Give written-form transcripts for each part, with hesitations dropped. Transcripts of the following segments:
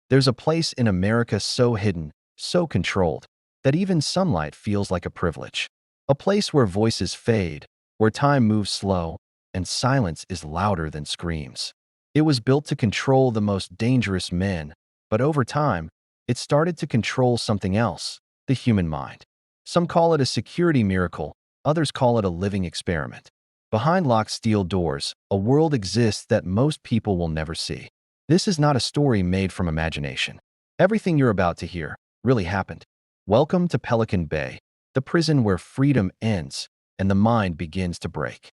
There's a place in America so hidden, so controlled, that even sunlight feels like a privilege. A place where voices fade, where time moves slow, and silence is louder than screams. It was built to control the most dangerous men, but over time, it started to control something else, the human mind. Some call it a security miracle, others call it a living experiment. Behind locked steel doors, a world exists that most people will never see. This is not a story made from imagination. Everything you're about to hear really happened. Welcome to Pelican Bay, the prison where freedom ends and the mind begins to break.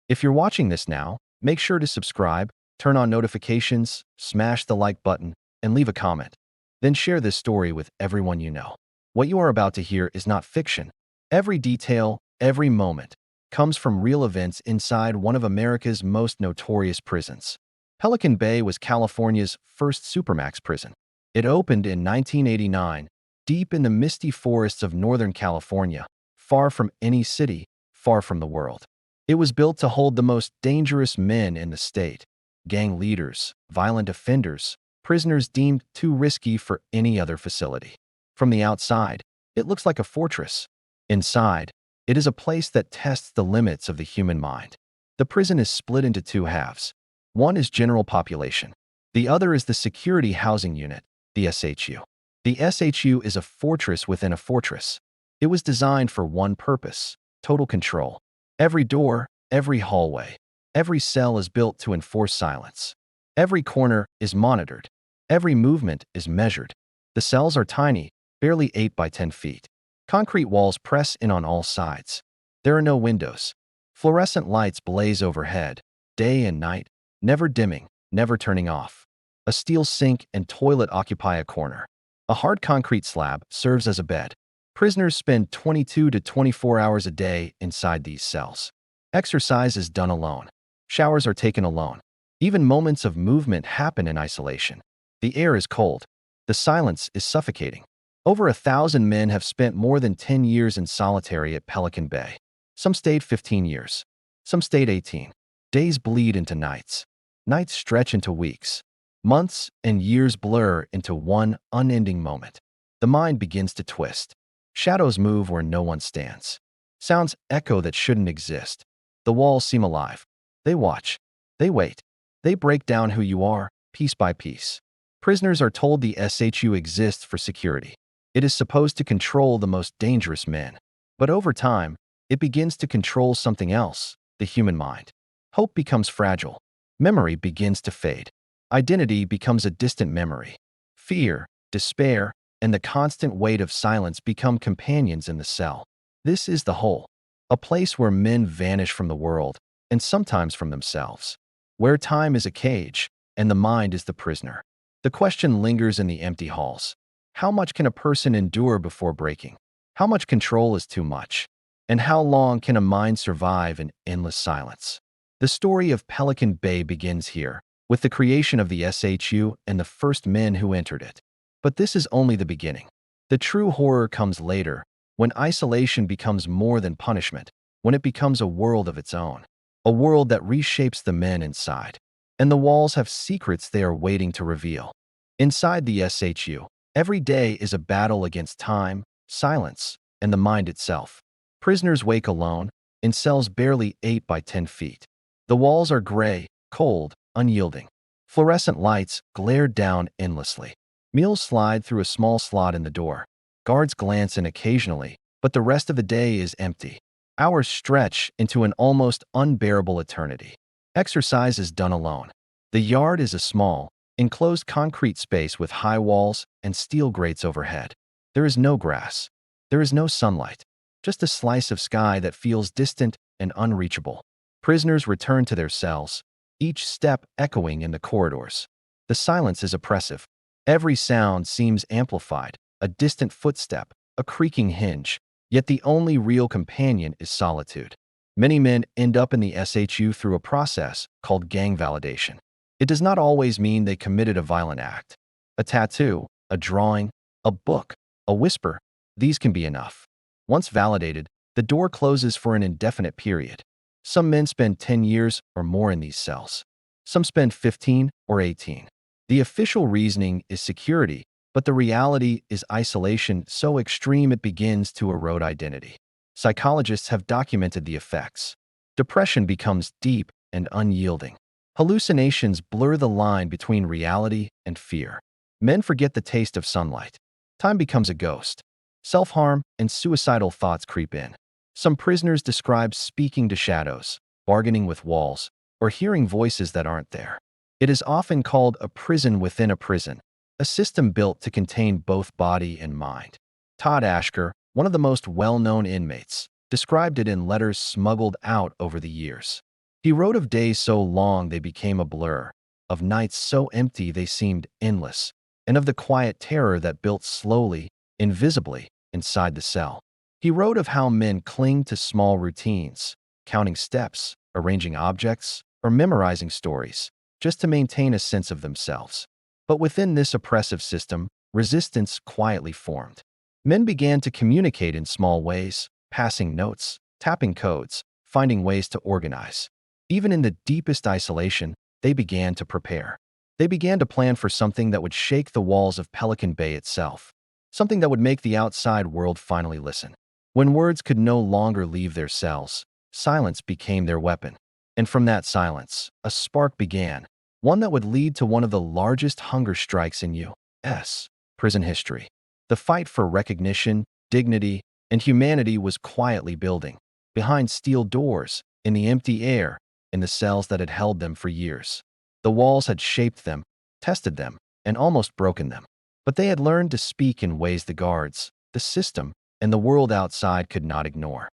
If you're watching this now, make sure to subscribe, turn on notifications, smash the like button, and leave a comment. Then share this story with everyone you know. What you are about to hear is not fiction. Every detail, every moment, comes from real events inside one of America's most notorious prisons. Pelican Bay was California's first Supermax prison. It opened in 1989, deep in the misty forests of Northern California, far from any city, far from the world. It was built to hold the most dangerous men in the state, gang leaders, violent offenders, prisoners deemed too risky for any other facility. From the outside, it looks like a fortress. Inside, it is a place that tests the limits of the human mind. The prison is split into two halves. One is general population. The other is the Security Housing Unit, the SHU. The SHU is a fortress within a fortress. It was designed for one purpose: total control. Every door, every hallway, every cell is built to enforce silence. Every corner is monitored. Every movement is measured. The cells are tiny, barely 8 by 10 feet. Concrete walls press in on all sides. There are no windows. Fluorescent lights blaze overhead, day and night, never dimming, never turning off. A steel sink and toilet occupy a corner. A hard concrete slab serves as a bed. Prisoners spend 22 to 24 hours a day inside these cells. Exercise is done alone. Showers are taken alone. Even moments of movement happen in isolation. The air is cold. The silence is suffocating. Over 1,000 men have spent more than 10 years in solitary at Pelican Bay. Some stayed 15 years. Some stayed 18. Days bleed into nights. Nights stretch into weeks. Months and years blur into one unending moment. The mind begins to twist. Shadows move where no one stands. Sounds echo that shouldn't exist. The walls seem alive. They watch. They wait. They break down who you are, piece by piece. Prisoners are told the SHU exists for security. It is supposed to control the most dangerous men. But over time, it begins to control something else: the human mind. Hope becomes fragile. Memory begins to fade. Identity becomes a distant memory. Fear, despair, and the constant weight of silence become companions in the cell. This is the hole. A place where men vanish from the world, and sometimes from themselves. Where time is a cage, and the mind is the prisoner. The question lingers in the empty halls. How much can a person endure before breaking? How much control is too much? And how long can a mind survive in endless silence? The story of Pelican Bay begins here, with the creation of the SHU and the first men who entered it. But this is only the beginning. The true horror comes later, when isolation becomes more than punishment, when it becomes a world of its own, a world that reshapes the men inside. And the walls have secrets they are waiting to reveal. Inside the SHU, every day is a battle against time, silence, and the mind itself. Prisoners wake alone, in cells barely 8 by 10 feet. The walls are gray, cold, unyielding. Fluorescent lights glare down endlessly. Meals slide through a small slot in the door. Guards glance in occasionally, but the rest of the day is empty. Hours stretch into an almost unbearable eternity. Exercise is done alone. The yard is a small, enclosed concrete space with high walls and steel grates overhead. There is no grass. There is no sunlight. Just a slice of sky that feels distant and unreachable. Prisoners return to their cells, each step echoing in the corridors. The silence is oppressive. Every sound seems amplified: a distant footstep, a creaking hinge. Yet the only real companion is solitude. Many men end up in the SHU through a process called gang validation. It does not always mean they committed a violent act. A tattoo, a drawing, a book, a whisper, these can be enough. Once validated, the door closes for an indefinite period. Some men spend 10 years or more in these cells. Some spend 15 or 18. The official reasoning is security, but the reality is isolation so extreme it begins to erode identity. Psychologists have documented the effects. Depression becomes deep and unyielding. Hallucinations blur the line between reality and fear. Men forget the taste of sunlight. Time becomes a ghost. Self-harm and suicidal thoughts creep in. Some prisoners describe speaking to shadows, bargaining with walls, or hearing voices that aren't there. It is often called a prison within a prison, a system built to contain both body and mind. Todd Ashker, one of the most well-known inmates, described it in letters smuggled out over the years. He wrote of days so long they became a blur, of nights so empty they seemed endless, and of the quiet terror that built slowly, invisibly, inside the cell. He wrote of how men cling to small routines, counting steps, arranging objects, or memorizing stories, just to maintain a sense of themselves. But within this oppressive system, resistance quietly formed. Men began to communicate in small ways, passing notes, tapping codes, finding ways to organize. Even in the deepest isolation, they began to prepare. They began to plan for something that would shake the walls of Pelican Bay itself, something that would make the outside world finally listen. When words could no longer leave their cells, silence became their weapon. And from that silence, a spark began, one that would lead to one of the largest hunger strikes in U.S. prison history. The fight for recognition, dignity, and humanity was quietly building, behind steel doors, in the empty air, in the cells that had held them for years. The walls had shaped them, tested them, and almost broken them. But they had learned to speak in ways the guards, the system, and the world outside could not ignore.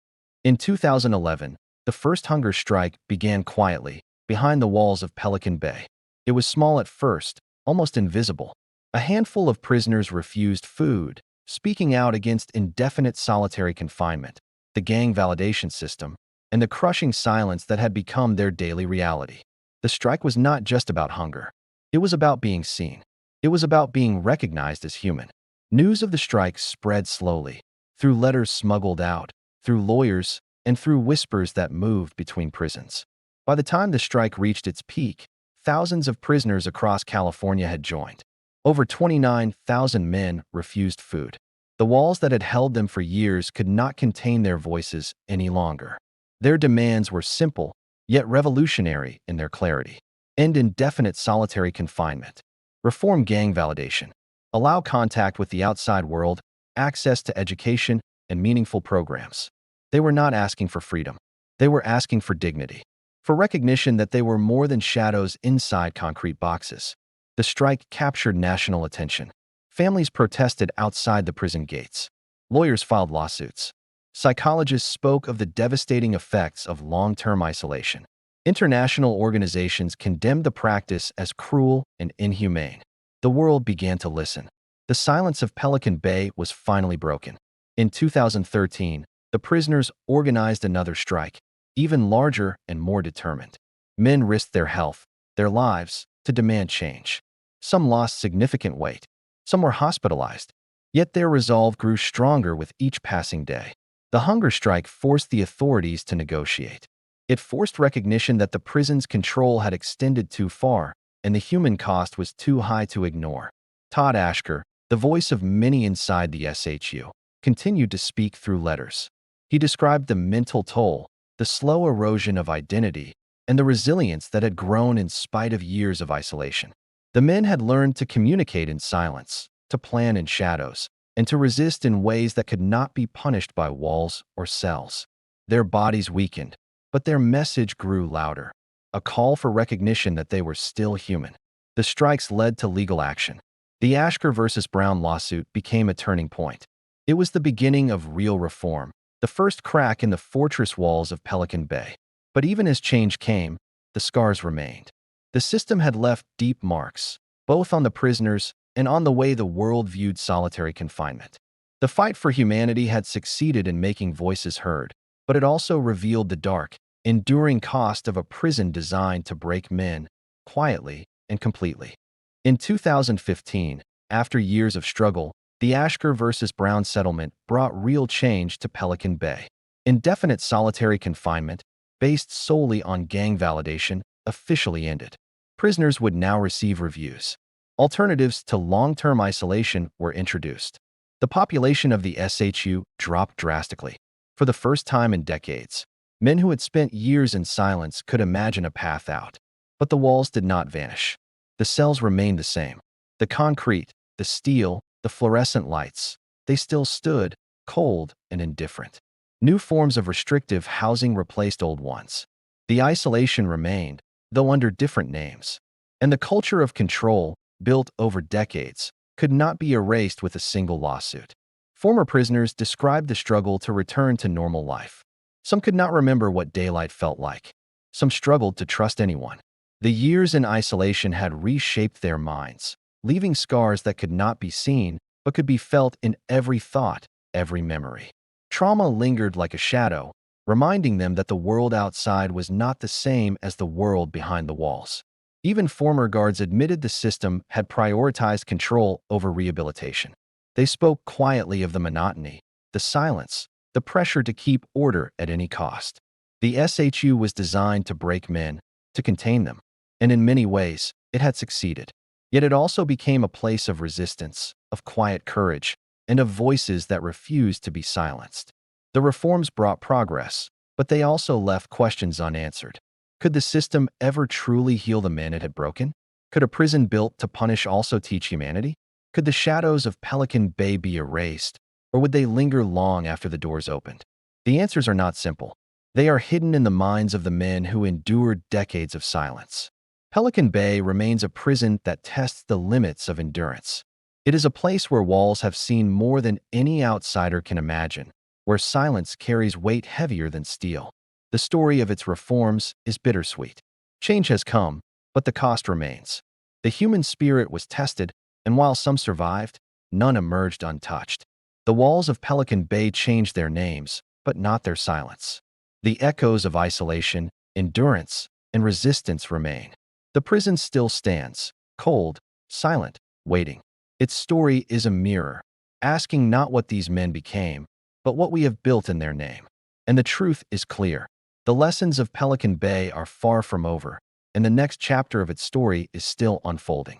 In 2011, the first hunger strike began quietly, behind the walls of Pelican Bay. It was small at first, almost invisible. A handful of prisoners refused food, speaking out against indefinite solitary confinement, the gang validation system, and the crushing silence that had become their daily reality. The strike was not just about hunger. It was about being seen. It was about being recognized as human. News of the strike spread slowly, through letters smuggled out, through lawyers, and through whispers that moved between prisons. By the time the strike reached its peak, thousands of prisoners across California had joined. Over 29,000 men refused food. The walls that had held them for years could not contain their voices any longer. Their demands were simple, yet revolutionary in their clarity. End indefinite solitary confinement. Reform gang validation. Allow contact with the outside world, access to education, and meaningful programs. They were not asking for freedom. They were asking for dignity, for recognition that they were more than shadows inside concrete boxes. The strike captured national attention. Families protested outside the prison gates. Lawyers filed lawsuits. Psychologists spoke of the devastating effects of long-term isolation. International organizations condemned the practice as cruel and inhumane. The world began to listen. The silence of Pelican Bay was finally broken. In 2013, the prisoners organized another strike, even larger and more determined. Men risked their health, their lives, to demand change. Some lost significant weight. Some were hospitalized. Yet their resolve grew stronger with each passing day. The hunger strike forced the authorities to negotiate. It forced recognition that the prison's control had extended too far, and the human cost was too high to ignore. Todd Ashker, the voice of many inside the SHU, continued to speak through letters. He described the mental toll, the slow erosion of identity, and the resilience that had grown in spite of years of isolation. The men had learned to communicate in silence, to plan in shadows, and to resist in ways that could not be punished by walls or cells. Their bodies weakened, but their message grew louder, a call for recognition that they were still human. The strikes led to legal action. The Ashker versus Brown lawsuit became a turning point. It was the beginning of real reform, the first crack in the fortress walls of Pelican Bay. But even as change came, the scars remained. The system had left deep marks, both on the prisoners and on the way the world viewed solitary confinement. The fight for humanity had succeeded in making voices heard, but it also revealed the dark, enduring cost of a prison designed to break men, quietly and completely. In 2015, after years of struggle, the Ashker versus Brown settlement brought real change to Pelican Bay. Indefinite solitary confinement, based solely on gang validation, officially ended. Prisoners would now receive reviews. Alternatives to long-term isolation were introduced. The population of the SHU dropped drastically. For the first time in decades, men who had spent years in silence could imagine a path out. But the walls did not vanish. The cells remained the same. The concrete, the steel, the fluorescent lights, they still stood, cold and indifferent. New forms of restrictive housing replaced old ones. The isolation remained, though under different names. And the culture of control, built over decades, could not be erased with a single lawsuit. Former prisoners described the struggle to return to normal life. Some could not remember what daylight felt like. Some struggled to trust anyone. The years in isolation had reshaped their minds, leaving scars that could not be seen but could be felt in every thought, every memory. Trauma lingered like a shadow, reminding them that the world outside was not the same as the world behind the walls. Even former guards admitted the system had prioritized control over rehabilitation. They spoke quietly of the monotony, the silence, the pressure to keep order at any cost. The SHU was designed to break men, to contain them, and in many ways, it had succeeded. Yet it also became a place of resistance, of quiet courage, and of voices that refused to be silenced. The reforms brought progress, but they also left questions unanswered. Could the system ever truly heal the men it had broken? Could a prison built to punish also teach humanity? Could the shadows of Pelican Bay be erased, or would they linger long after the doors opened? The answers are not simple. They are hidden in the minds of the men who endured decades of silence. Pelican Bay remains a prison that tests the limits of endurance. It is a place where walls have seen more than any outsider can imagine, where silence carries weight heavier than steel. The story of its reforms is bittersweet. Change has come, but the cost remains. The human spirit was tested, and while some survived, none emerged untouched. The walls of Pelican Bay changed their names, but not their silence. The echoes of isolation, endurance, and resistance remain. The prison still stands, cold, silent, waiting. Its story is a mirror, asking not what these men became, but what we have built in their name. And the truth is clear. The lessons of Pelican Bay are far from over, and the next chapter of its story is still unfolding.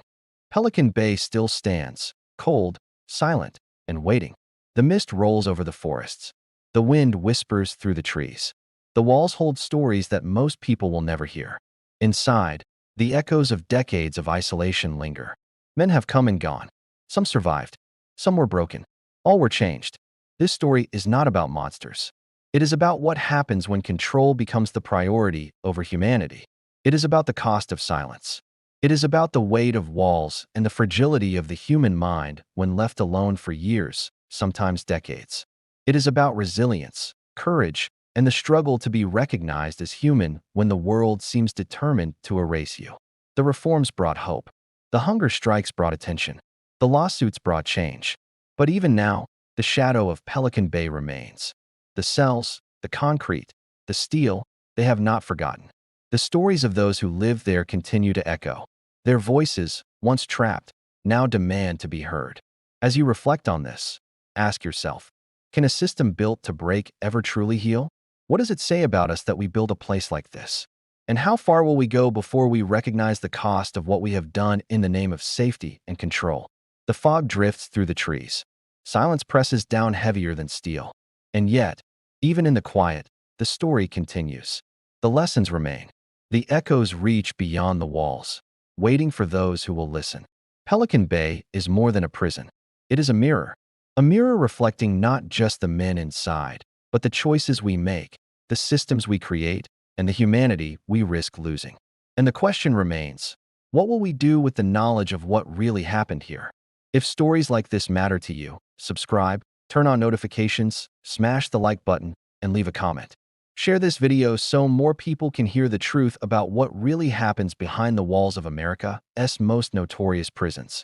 Pelican Bay still stands, cold, silent, and waiting. The mist rolls over the forests. The wind whispers through the trees. The walls hold stories that most people will never hear. Inside, the echoes of decades of isolation linger. Men have come and gone. Some survived. Some were broken. All were changed. This story is not about monsters. It is about what happens when control becomes the priority over humanity. It is about the cost of silence. It is about the weight of walls and the fragility of the human mind when left alone for years, sometimes decades. It is about resilience, courage, and the struggle to be recognized as human when the world seems determined to erase you. The reforms brought hope. The hunger strikes brought attention. The lawsuits brought change. But even now, the shadow of Pelican Bay remains. The cells, the concrete, the steel, they have not forgotten. The stories of those who lived there continue to echo. Their voices, once trapped, now demand to be heard. As you reflect on this, ask yourself, can a system built to break ever truly heal? What does it say about us that we build a place like this? And how far will we go before we recognize the cost of what we have done in the name of safety and control? The fog drifts through the trees. Silence presses down heavier than steel. And yet, even in the quiet, the story continues. The lessons remain. The echoes reach beyond the walls, waiting for those who will listen. Pelican Bay is more than a prison. It is a mirror reflecting not just the men inside, but the choices we make, the systems we create, and the humanity we risk losing. And the question remains, what will we do with the knowledge of what really happened here? If stories like this matter to you, subscribe, turn on notifications, smash the like button, and leave a comment. Share this video so more people can hear the truth about what really happens behind the walls of America's most notorious prisons.